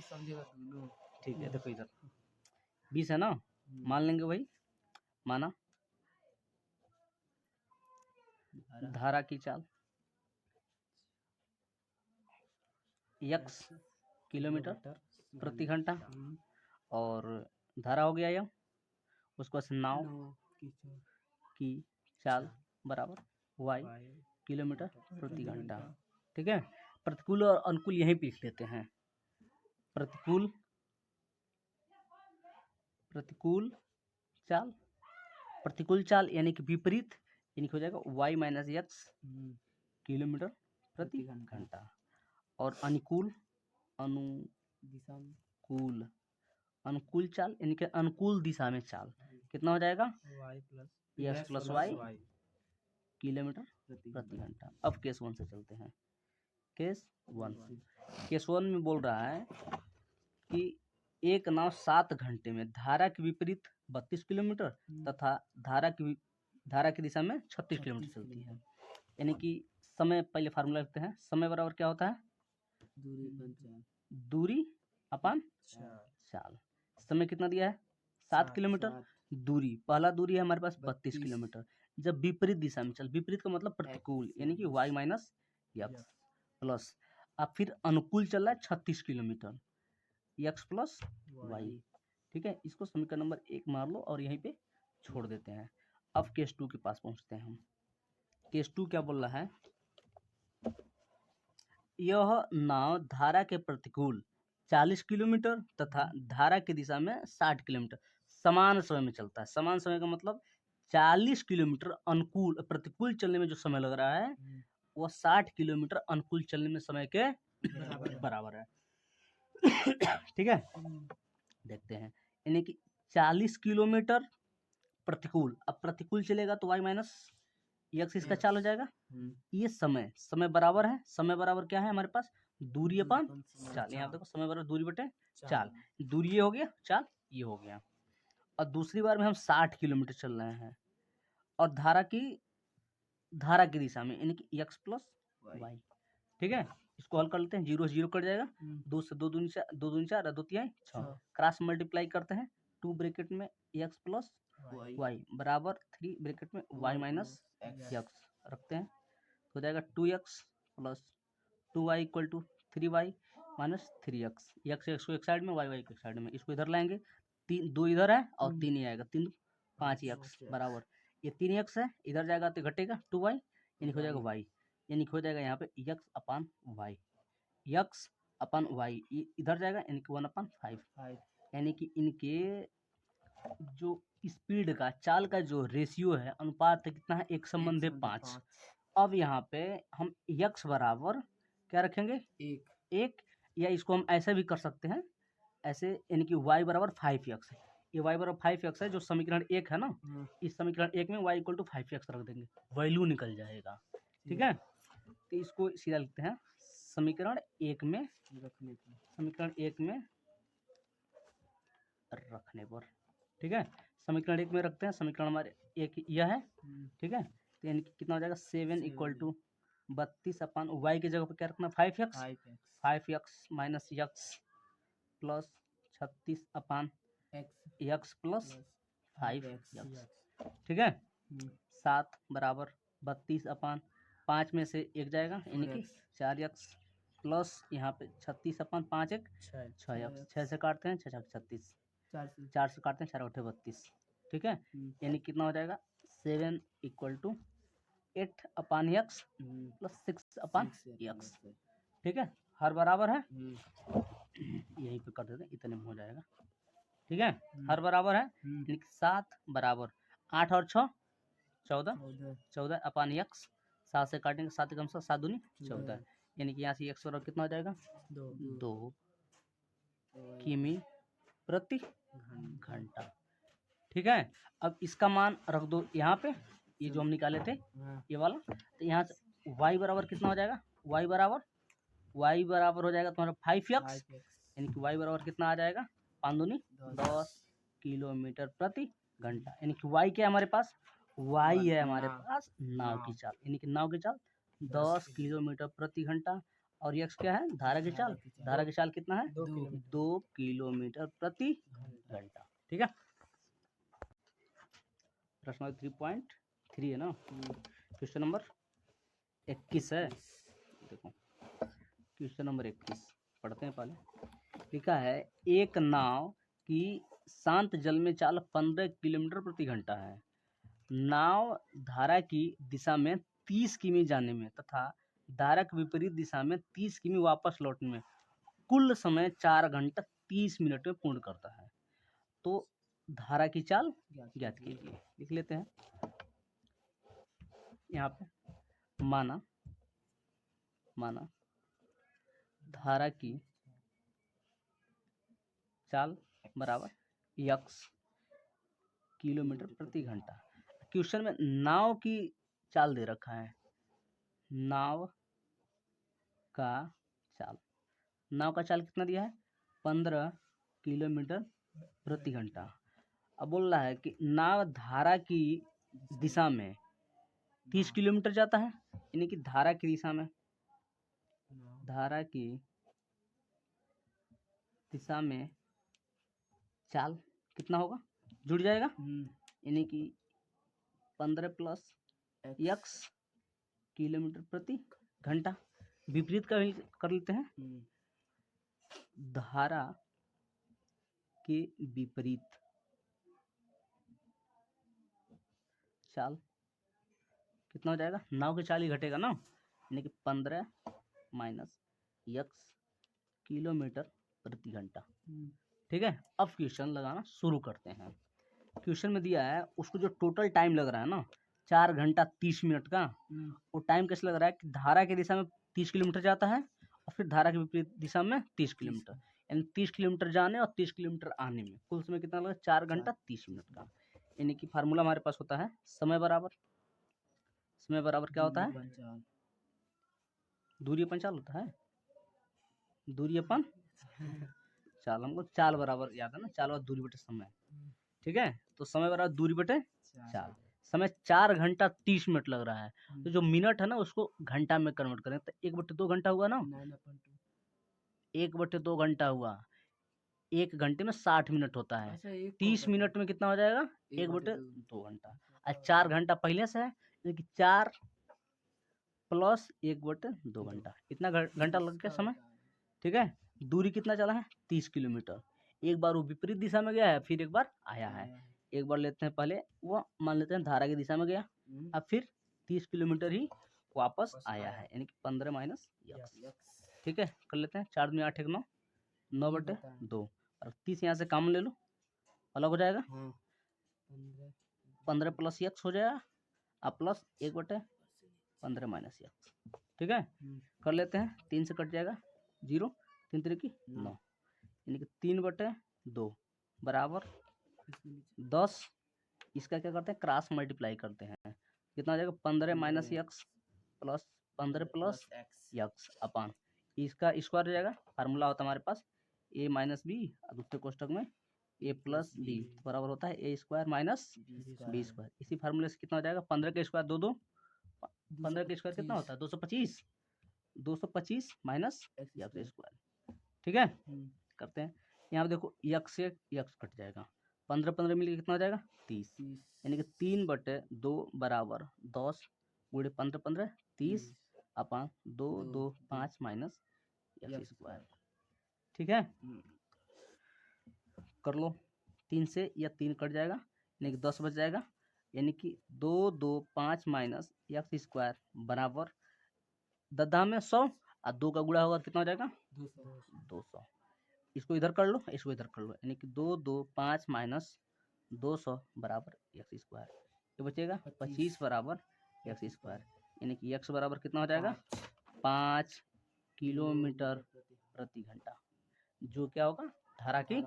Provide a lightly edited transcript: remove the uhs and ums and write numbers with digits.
समझेगा दोनों। ठीक है, देखो इधर 20 है ना, मान लेंगे वही, माना धारा की चाल x किलोमीटर प्रति घंटा, और धारा हो गया यह, उसके बाद नाव की चाल बराबर y किलोमीटर प्रति घंटा। ठीक है, प्रतिकूल और अनुकूल यहीं पे लिख लेते हैं। प्रतिकूल चाल, प्रतिकूल चाल यानी कि विपरीत, यानी कि हो जाएगा y माइनस एक्स किलोमीटर प्रति घंटा, और अनुकूल अनुकूल चाल यानी कि अनुकूल दिशा में चाल, कितना हो जाएगा x प्लस वाई किलोमीटर प्रति घंटा। अब केस 1 से चलते हैं। केस 1 में बोल रहा है कि एक नाव 7 घंटे में धारा के विपरीत 32 किलोमीटर तथा धारा की दिशा में 36 किलोमीटर चलती है। यानी कि समय, पहले फार्मूला लिखते हैं, समय बराबर क्या होता है, दूरी अपन चाल। समय कितना दिया है 7 किलोमीटर, दूरी, पहला दूरी है हमारे पास 32 किलोमीटर। जब विपरीत दिशा में चल, विपरीत का मतलब प्रतिकूल, यानी कि y माइनस एक्स प्लस, अब फिर अनुकूल चल रहा है 36 किलोमीटर, x प्लस वाई। ठीक है, इसको समीकरण नंबर 1 मार लो और यहीं पे छोड़ देते हैं। अब केस 2 के पास पहुंचते हैं हम। केस 2 क्या बोल रहा है, यह नाव धारा के प्रतिकूल 40 किलोमीटर तथा धारा की दिशा में 60 किलोमीटर समान समय में चलता है। समान समय का मतलब 40 किलोमीटर प्रतिकूल चलने में जो समय लग रहा है वो 60 किलोमीटर अनुकूल चलने में समय के बराबर है। ठीक है, देखते हैं, यानी कि 40 किलोमीटर प्रतिकूल, अब प्रतिकूल चलेगा तो y माइनस एक्स इसका चाल हो जाएगा। ये समय बराबर है, समय बराबर क्या है हमारे पास, दूरी अपन चाल। यहाँ देखो समय बराबर दूरी बटे चाल, दूरी ये हो गया, चाल ये हो गया। और दूसरी बार में हम 60 किलोमीटर चल रहे हैं और धारा की दिशा में, यानी कि x प्लस वाई। ठीक है, इसको हल कर लेते हैं, 0 0 कट जाएगा, 2 से 2 दूनी 4 और 2 तिहाई 6, क्रॉस मल्टीप्लाई करते हैं, 2 ब्रैकेट में x प्लस वाई बराबर 3 ब्रैकेट में y माइनस एक्स रखते हैं, तो हो जाएगा 2x plus 2y equal to 3y minus 3x। x को एक साइड में, y को एक साइड में, इसको इधर लाएंगे, 2 इधर है और 3 ही आएगा, 3 5x बराबर, ये 3x है, इधर जाएगा तो घटेगा 2y, यानी हो जाएगा y, यानी हो जाएगा यहाँ पे x अपान वाई, इधर जाएगा, यानी कि 1/5, यानी कि इनके जो स्पीड का, चाल का जो रेशियो है, अनुपात कितना है, 1:5। अब यहाँ पे हम x बराबर क्या रखेंगे, एक, या इसको हम ऐसे भी कर सकते हैं, ऐसे, यानी कि y बराबर 5x है, ये y बराबर 5x है, जो समीकरण 1 है ना, इस समीकरण 1 में y इक्वल टू 5x रख देंगे, वैल्यू निकल जाएगा। ठीक है, तो इसको सीधा लिखते हैं, समीकरण 1 में रखने पर। ठीक है, समीकरण 1 में रखते हैं, समीकरण हमारे 1 यह है। ठीक है, तो यानी कि कितना हो जाएगा, 7 इक्वल टू 32 अपान वाई की जगह पर क्या रखना, 5x माइनस एक्स प्लस 36 अपान एक्स प्लस 5x। ठीक है, 7 बराबर 32 अपान 5 में से 1 जाएगा, यानी कि 4x प्लस यहाँ पे 36 अपान 5 1 6x, 6 से काटते हैं 6 6 36, 4 से काटते हैं 4 8 32। ठीक है, यानी कितना हो जाएगा, 7 equal to 8 upon x plus 6 upon x. ठीक है, हर बराबर है, यहीं पे कर देते हैं, इतने में हो जाएगा। ठीक है, हर बराबर है, यानी कि 7 बराबर 8 और 6 14 अपान एक्स, 7 से काटेंगे 7 कम 7 दूनी 14, यानी कि यहाँ से एक्स बराबर कितना हो जाएगा, 2 किमी प्रति घंटा। ठीक है, अब इसका मान रख दो यहाँ पे, ये जो हम निकाले थे ये वाला, तो यहाँ से y बराबर कितना हो जाएगा, y बराबर हो जाएगा तुम्हारा 5x, यानी कि y बराबर कितना आ जाएगा, 5 दूनी 10 किलोमीटर प्रति घंटा। यानी कि y क्या है हमारे पास, y है हमारे पास नाव की चाल, यानी कि नाव की चाल 10 किलोमीटर प्रति घंटा। और यक्स क्या है, धारा की चाल। धारा की चाल कितना है, 2 किलोमीटर प्रति घंटा। ठीक है, प्रश्न नंबर 3.3 है ना। क्वेश्चन नंबर 21 है। देखो क्वेश्चन नंबर 21 पढ़ते हैं पहले। लिखा है एक नाव की शांत जल में चाल 15 किलोमीटर प्रति घंटा है। नाव धारा की दिशा में 30 किमी जाने में तथा धारा के विपरीत दिशा में 30 किमी वापस लौटने में कुल समय 4 घंटा 30 मिनट में पूर्ण करता है। तो धारा की चाल ज्ञात कीजिए। लिख लेते हैं यहाँ पे, माना धारा की चाल बराबर यक्स किलोमीटर प्रति घंटा। क्वेश्चन में नाव की चाल दे रखा है, नाव का चाल कितना दिया है, 15 किलोमीटर प्रति घंटा। अब बोल रहा है कि नाव धारा की दिशा में 30 किलोमीटर जाता है, यानी कि धारा की दिशा में चाल कितना होगा, जुड़ जाएगा, यानी कि 15 प्लस यक्स किलोमीटर प्रति घंटा। विपरीत का भी कर लेते हैं, धारा के विपरीत चाल कितना हो जाएगा, नाव की चाल ही घटेगा ना, यानी कि 15 माइनस यक्स किलोमीटर प्रति घंटा। ठीक है, अब क्वेश्चन लगाना शुरू करते हैं। क्वेश्चन में दिया है उसको जो टोटल टाइम लग रहा है ना 4 घंटा 30 मिनट का, वो टाइम कैसे लग रहा है कि धारा की दिशा में 30 किलोमीटर जाता है और फिर धारा के विपरीत दिशा में 30 किलोमीटर, यानी 30 किलोमीटर जाने और 30 किलोमीटर आने में कुल समय कितना लगा, 4 घंटा 30 मिनट का। यानी कि फार्मूला हमारे पास होता है समय बराबर क्या होता है, दूरी अपन चाल होता है, दूरी अपन चाल। हमको चाल बराबर याद है ना, चाल और दूरी बटे समय। ठीक है, तो समय बराबर दूरी बटे चाल। समय 4 घंटा 30 मिनट लग रहा है, तो जो मिनट है ना उसको घंटा में कन्वर्ट करें तो 1/2 घंटा हुआ ना, 1/2 घंटा हुआ। 1 घंटे में 60 मिनट होता है, 30 मिनट में कितना हो जाएगा, 1/2 घंटा। और 4 घंटा पहले से है, यानी कि 4 प्लस 1/2 घंटा, इतना घंटा लग गया समय। ठीक है, दूरी कितना चला है, 30 किलोमीटर। एक बार वो विपरीत दिशा में गया है, फिर एक बार आया है। एक बार लेते हैं पहले, वो मान लेते हैं धारा की दिशा में गया, अब फिर 30 किलोमीटर ही वापस आया है, यानी कि 15 माइनस यक्स। ठीक है, कर लेते हैं, 4 दूनी 8 1 9, 9/2 और 30 यहाँ से कॉमन ले लो, अलग हो जाएगा, 15 प्लस यक्स हो जाएगा और प्लस 1/15 माइनस यक्स। ठीक है, कर लेते हैं, 3 से कट जाएगा 0, 3 3 की 9, यानी कि 3/2 बराबर 10। इसका क्या करते हैं, क्रॉस मल्टीप्लाई करते हैं, कितना हो जाएगा, 15 minus x plus 15 plus x upon इसका स्क्वायर हो जाएगा। फार्मूला होता है हमारे पास a माइनस बी और दूसरे कोष्टक में a प्लस बी बराबर होता है a square minus B square. इसी फार्मूले से कितना हो जाएगा, 15 का स्क्वायर 2 15 का स्क्वायर कितना होता है, 225 माइनस यक्स स्क्वायर। ठीक है, करते हैं, यहाँ पे देखो यक्स से यक्स कट जाएगा, 15 15 मिलकर कितना हो जाएगा, 30, यानी कि 3/2 बराबर 10 गुणे 15 15 30 अपान 2 2 5 माइनस यक्स स्क्वायर। ठीक है, कर लो, 3 से या 3 कट जाएगा, यानी कि 10 बच जाएगा, यानी कि 2 2 5 माइनस यक्स स्क्वायर बराबर 10 में 100 और 2 का गुणा होगा कितना हो जाएगा, 200। इसको इधर कर लो, इसको इधर कर लो, यानी कि 2 2 5 माइनस 200 बराबर यक्स स्क्वायर। ये बचेगा 25 बराबर यक्स स्क्वायर, यानी कि यक्स बराबर कितना हो जाएगा, 5 किलोमीटर प्रति घंटा, जो क्या होगा, धारा की